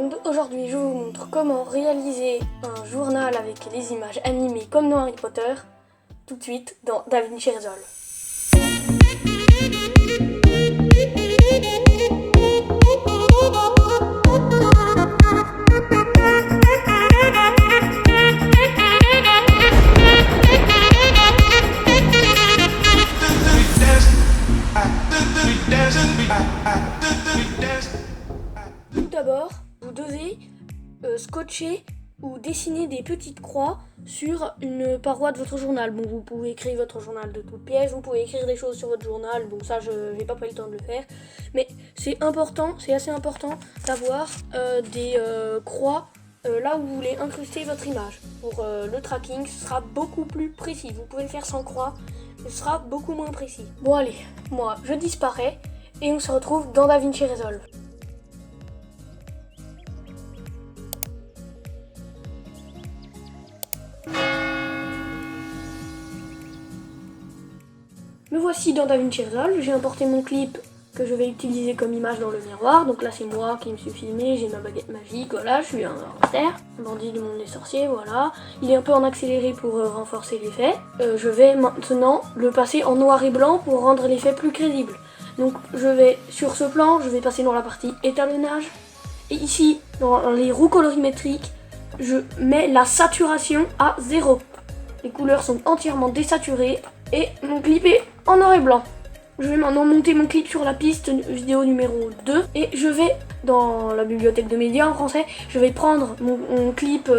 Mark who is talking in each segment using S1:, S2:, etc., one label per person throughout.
S1: monde, aujourd'hui je vous montre comment réaliser un journal avec les images animées comme dans Harry Potter, tout de suite dans DaVinci Resolve. Tout d'abord, vous devez scotcher ou dessiner des petites croix sur une paroi de votre journal. Bon, vous pouvez écrire votre journal de toutes pièces, vous pouvez écrire des choses sur votre journal, bon ça je n'ai pas pris le temps de le faire, mais c'est important, c'est assez important d'avoir des croix là où vous voulez incruster votre image. Pour le tracking, ce sera beaucoup plus précis. Vous pouvez le faire sans croix, mais ce sera beaucoup moins précis. Bon allez, moi je disparais et on se retrouve dans DaVinci Resolve. Me voici dans DaVinci Resolve, j'ai importé mon clip que je vais utiliser comme image dans le miroir. Donc là c'est moi qui me suis filmé, j'ai ma baguette magique, voilà, je suis un hamster, un bandit du monde des sorciers, voilà. Il est un peu en accéléré pour renforcer l'effet. Je vais maintenant le passer en noir et blanc pour rendre l'effet plus crédible. Donc je vais, sur ce plan, je vais passer dans la partie étalonnage. Et ici, dans les roues colorimétriques, je mets la saturation à 0. Les couleurs sont entièrement désaturées et mon clip est en noir et blanc. Je vais maintenant monter mon clip sur la piste vidéo numéro 2 et je vais, dans la bibliothèque de médias en français, je vais prendre mon clip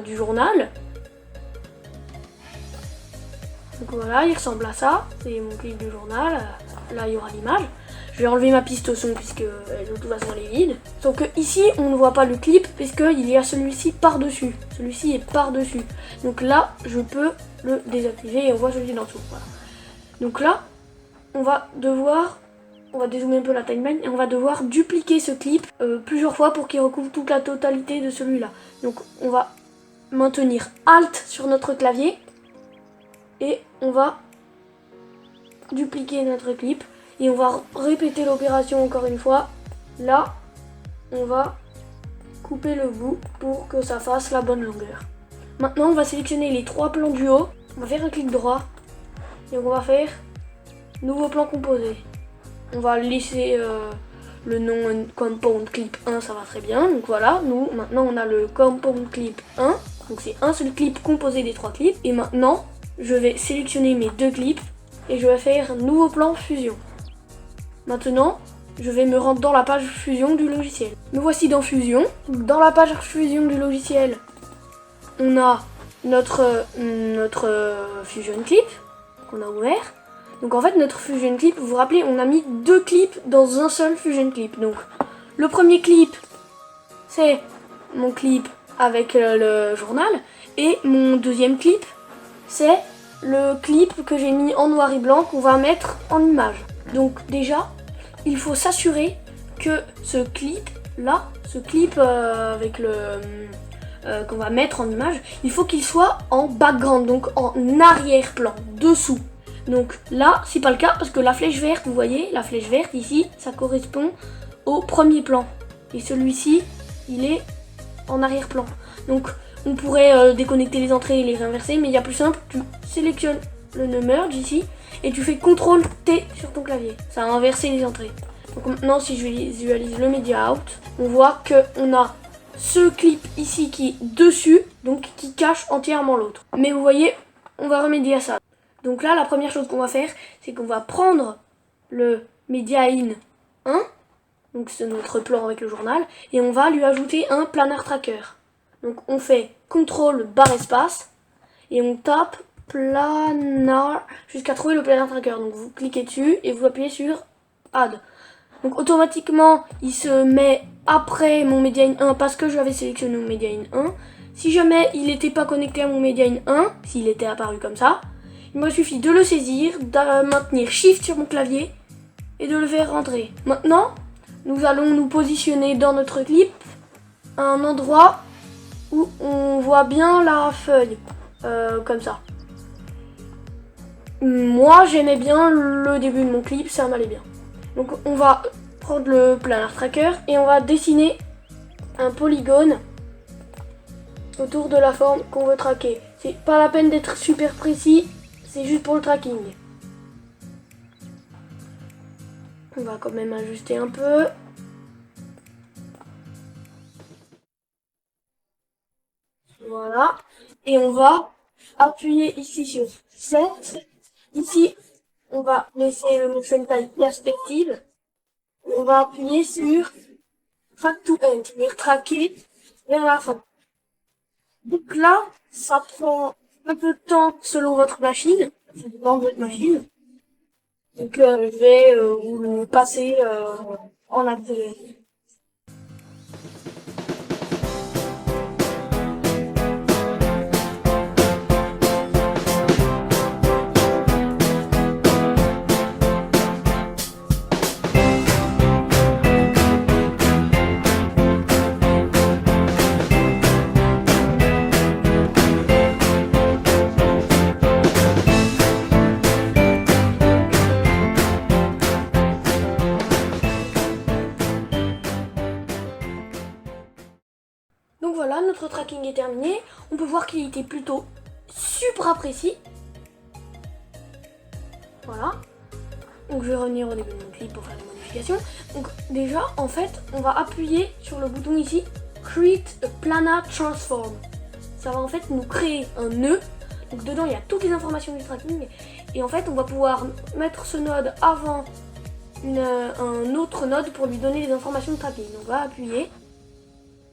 S1: du journal. Donc voilà, il ressemble à ça, c'est mon clip du journal, là il y aura l'image. Je vais enlever ma piste son puisque de toute façon elle est vide. Sauf que ici on ne voit pas le clip puisqu'il y a celui-ci par-dessus. Celui-ci est par-dessus. Donc là je peux le désactiver et on voit celui d'en dessous. Voilà. Donc là on va dézoomer un peu la timeline et on va devoir dupliquer ce clip plusieurs fois pour qu'il recouvre toute la totalité de celui-là. Donc on va maintenir Alt sur notre clavier et on va dupliquer notre clip. Et on va répéter l'opération encore une fois. Là, on va couper le bout pour que ça fasse la bonne longueur. Maintenant, on va sélectionner les 3 plans du haut. On va faire un clic droit. Et on va faire nouveau plan composé. On va laisser le nom Compound Clip 1, ça va très bien. Donc voilà, maintenant on a le Compound Clip 1. Donc c'est un seul clip composé des 3 clips. Et maintenant, je vais sélectionner mes 2 clips. Et je vais faire nouveau plan fusion. Maintenant, je vais me rendre dans la page Fusion du logiciel. Me voici dans Fusion. Dans la page Fusion du logiciel, on a notre Fusion Clip qu'on a ouvert. Donc en fait, notre Fusion Clip, vous vous rappelez, on a mis 2 clips dans un seul Fusion Clip. Donc le premier clip, c'est mon clip avec le journal. Et mon deuxième clip, c'est le clip que j'ai mis en noir et blanc qu'on va mettre en image. Donc déjà, il faut s'assurer que ce clip là, avec le qu'on va mettre en image, il faut qu'il soit en background, donc en arrière-plan, dessous. Donc là, c'est pas le cas parce que la flèche verte, vous voyez, la flèche verte ici, ça correspond au premier plan. Et celui-ci, il est en arrière-plan. Donc on pourrait déconnecter les entrées et les inverser, mais il y a plus simple, tu sélectionnes le no merge ici et tu fais CTRL T sur ton clavier. Ça a inversé les entrées. Donc maintenant, si je visualise le media out, on voit qu'on a ce clip ici qui est dessus, donc qui cache entièrement l'autre. Mais vous voyez, on va remédier à ça. Donc là, la première chose qu'on va faire, c'est qu'on va prendre le media in 1, donc c'est notre plan avec le journal, et on va lui ajouter un planar tracker. Donc on fait CTRL barre espace et on tape planar jusqu'à trouver le planar tracker. Donc vous cliquez dessus et vous appuyez sur add. Donc automatiquement il se met après mon media in 1 parce que j'avais sélectionné mon media in 1. Si jamais il n'était pas connecté à mon media in 1, s'il était apparu comme ça, il me suffit de le saisir, de maintenir shift sur mon clavier et de le faire rentrer. Maintenant, nous allons nous positionner dans notre clip à un endroit où on voit bien la feuille, comme ça. Moi j'aimais bien le début de mon clip, ça m'allait bien. Donc on va prendre le planar tracker et on va dessiner un polygone autour de la forme qu'on veut traquer. C'est pas la peine d'être super précis, c'est juste pour le tracking. On va quand même ajuster un peu. Voilà. Et on va appuyer ici sur Set. Ici, on va laisser le motion type perspective. On va appuyer sur Track to End, c'est-à-dire traquer vers la fin. Donc là, ça prend un peu de temps selon votre machine. Ça dépend de votre machine. Donc je vais vous le passer en accéléré. Donc voilà, notre tracking est terminé. On peut voir qu'il était plutôt super précis. Voilà. Donc je vais revenir au début de mon clip pour faire les modifications. Donc déjà, en fait, on va appuyer sur le bouton ici, Create a Planar Transform. Ça va en fait nous créer un nœud. Donc dedans, il y a toutes les informations du tracking. Et en fait, on va pouvoir mettre ce node avant un autre node pour lui donner les informations de tracking. Donc on va appuyer.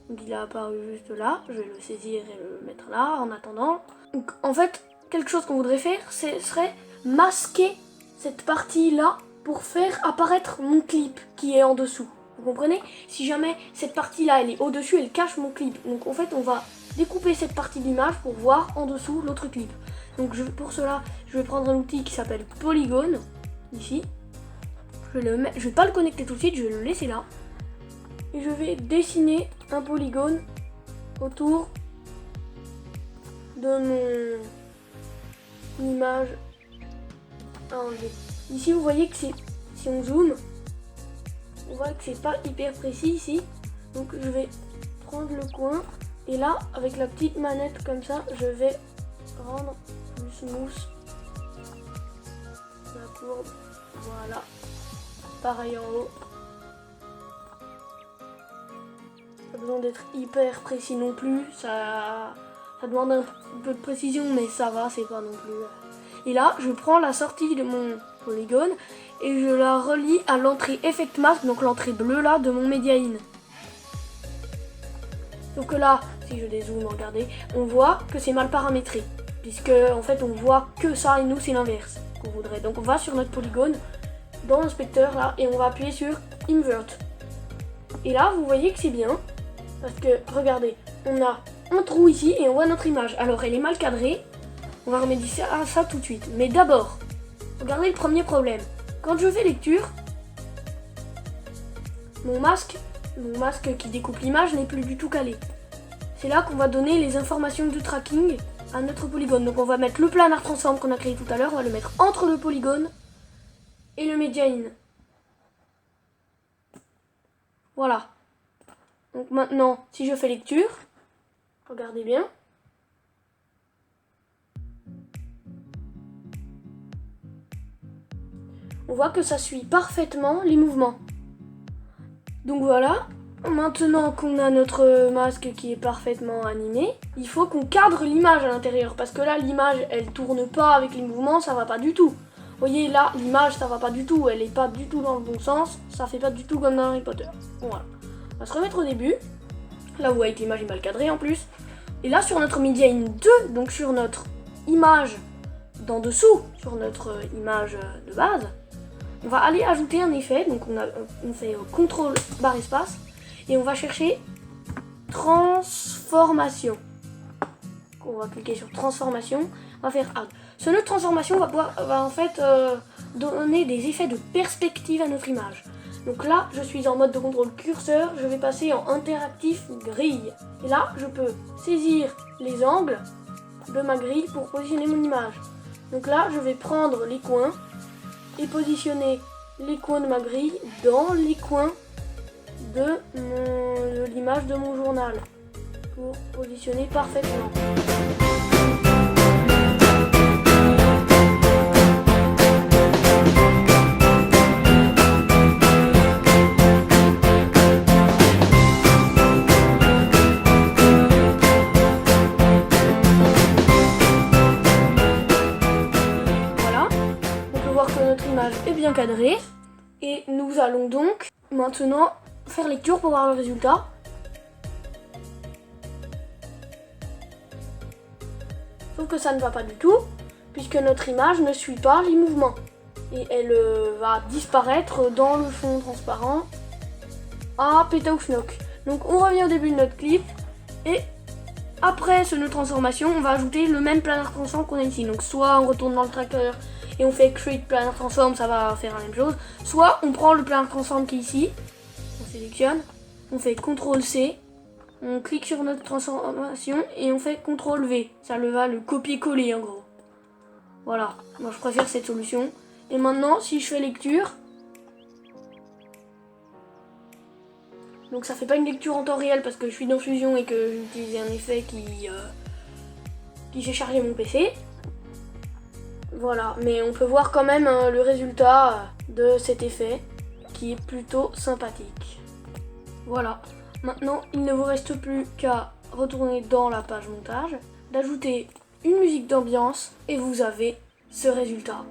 S1: Donc il a apparu juste là, je vais le saisir et le mettre là en attendant. Donc en fait, quelque chose qu'on voudrait faire, ce serait masquer cette partie là pour faire apparaître mon clip qui est en dessous. Vous comprenez? Si jamais cette partie là elle est au dessus, elle cache mon clip. Donc en fait on va découper cette partie de l'image pour voir en dessous l'autre clip. Donc pour cela, je vais prendre un outil qui s'appelle Polygone, ici. Je vais pas le connecter tout de suite, je vais le laisser là. Et je vais dessiner un polygone autour de mon image à enlever. Ici vous voyez que si on zoome, on voit que c'est pas hyper précis ici. Donc je vais prendre le coin et là avec la petite manette comme ça, je vais rendre plus smooth la courbe. Voilà. Pareil en haut. Pas besoin d'être hyper précis non plus, ça demande un peu de précision mais ça va, c'est pas non plus. Et là je prends la sortie de mon polygone et je la relie à l'entrée Effect Mask, donc l'entrée bleue là de mon Media In. Donc là, si je dézoome, regardez, on voit que c'est mal paramétré, puisque en fait on voit que ça et nous c'est l'inverse qu'on voudrait. Donc on va sur notre polygone, dans l'inspecteur là, et on va appuyer sur Invert. Et là vous voyez que c'est bien. Parce que, regardez, on a un trou ici et on voit notre image. Alors, elle est mal cadrée. On va remédier à ça tout de suite. Mais d'abord, regardez le premier problème. Quand je fais lecture, mon masque qui découpe l'image n'est plus du tout calé. C'est là qu'on va donner les informations du tracking à notre polygone. Donc, on va mettre le planar transform qu'on a créé tout à l'heure. On va le mettre entre le polygone et le Media In. Voilà. Donc maintenant, si je fais lecture, regardez bien. On voit que ça suit parfaitement les mouvements. Donc voilà, maintenant qu'on a notre masque qui est parfaitement animé, il faut qu'on cadre l'image à l'intérieur. Parce que là, l'image, elle tourne pas avec les mouvements, ça va pas du tout. Vous voyez là, l'image, ça va pas du tout, elle est pas du tout dans le bon sens, ça fait pas du tout comme dans Harry Potter. Voilà. On va se remettre au début. Là, vous voyez que l'image est mal cadrée en plus. Et là, sur notre Media In 2, donc sur notre image d'en dessous, sur notre image de base, on va aller ajouter un effet. Donc on fait CTRL barre espace et on va chercher transformation. On va cliquer sur transformation, on va faire add. Ce nœud de transformation va en fait donner des effets de perspective à notre image. Donc là, je suis en mode de contrôle curseur, je vais passer en interactif grille. Et là, je peux saisir les angles de ma grille pour positionner mon image. Donc là, je vais prendre les coins et positionner les coins de ma grille dans les coins de l'image de mon journal pour positionner parfaitement. Voilà, on peut voir que notre image est bien cadrée et nous allons donc maintenant faire lecture pour voir le résultat. Sauf que ça ne va pas du tout, puisque notre image ne suit pas les mouvements. Et elle va disparaître dans le fond transparent à Pétaouchnok. Donc on revient au début de notre clip, et après ce nœud transformation, on va ajouter le même planar transform qu'on a ici. Donc soit on retourne dans le tracteur et on fait create planar transform, ça va faire la même chose. Soit on prend le planar transform qui est ici, on sélectionne, on fait CTRL-C, on clique sur notre transformation et on fait CTRL-V. Ça va le copier-coller en gros. Voilà, moi je préfère cette solution. Et maintenant, si je fais lecture, donc ça fait pas une lecture en temps réel parce que je suis dans Fusion et que j'utilise un effet qui fait charger mon PC. Voilà, mais on peut voir quand même le résultat de cet effet qui est plutôt sympathique. Voilà, maintenant il ne vous reste plus qu'à retourner dans la page montage, d'ajouter une musique d'ambiance et vous avez ce résultat.